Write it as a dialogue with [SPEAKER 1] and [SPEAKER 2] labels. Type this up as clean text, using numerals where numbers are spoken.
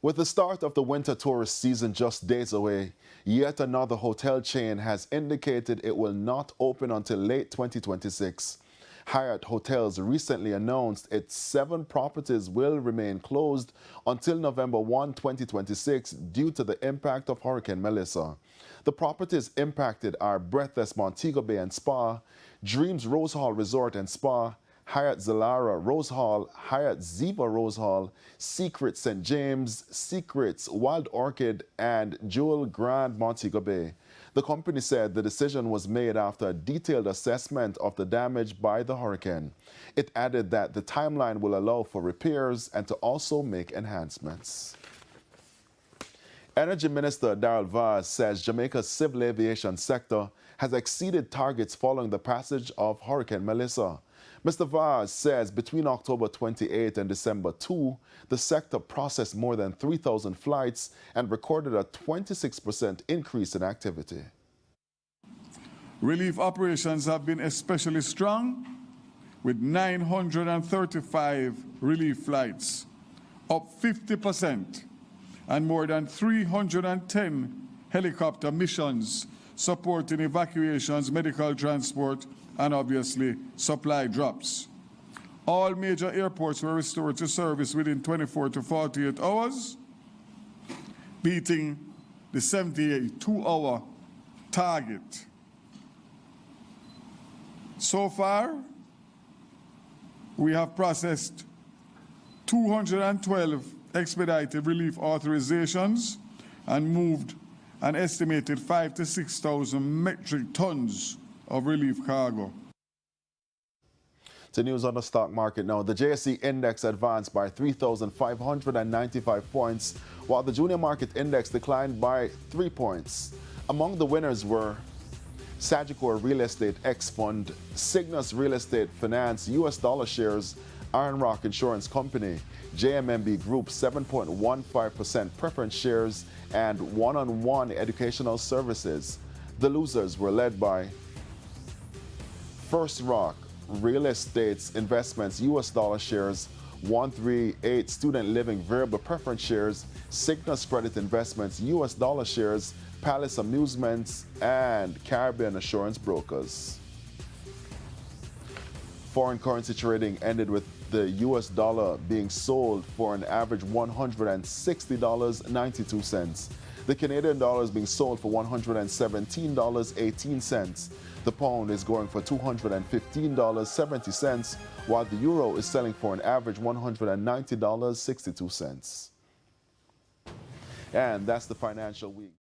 [SPEAKER 1] With the start of the winter tourist season just days away, yet another hotel chain has indicated it will not open until late 2026. Hyatt Hotels recently announced its 7 properties will remain closed until November 1, 2026 due to the impact of Hurricane Melissa. The properties impacted are Breathless Montego Bay and Spa, Dreams Rose Hall Resort and Spa, Hyatt Zilara Rose Hall, Hyatt Ziva Rose Hall, Secret St. James, Secrets Wild Orchid, and Jewel Grand Montego Bay. The company said the decision was made after a detailed assessment of the damage by the hurricane. It added that the timeline will allow for repairs and to also make enhancements. Energy Minister Darrell Vaz says Jamaica's civil aviation sector has exceeded targets following the passage of Hurricane Melissa. Mr. Vaz says between October 28 and December 2, the sector processed more than 3,000 flights and recorded a 26% increase in activity.
[SPEAKER 2] Relief operations have been especially strong, with 935 relief flights, up 50%, and more than 310 helicopter missions supporting evacuations, medical transport, and obviously supply drops. All major airports were restored to service within 24 to 48 hours, beating the 72-hour target. So far, we have processed 212 expedited relief authorizations and moved an estimated 5,000 to 6,000 metric tons of relief cargo.
[SPEAKER 1] To news on the stock market now. The JSE index advanced by 3,595 points, while the junior market index declined by 3 points. Among the winners were Sagicor Real Estate X Fund, Cygnus Real Estate Finance US dollar shares, Iron Rock Insurance Company, JMMB Group 7.15% preference shares, and One-on-One Educational Services. The losers were led by First Rock Real Estate's Investments US dollar shares, 138 Student Living Variable Preference shares, Cygnus Credit Investments US dollar shares, Palace Amusements, and Caribbean Assurance Brokers. Foreign currency trading ended with the US dollar being sold for an average $160.92. The Canadian dollar is being sold for $117.18. The pound is going for $215.70, while the euro is selling for an average $190.62. And that's the financial week.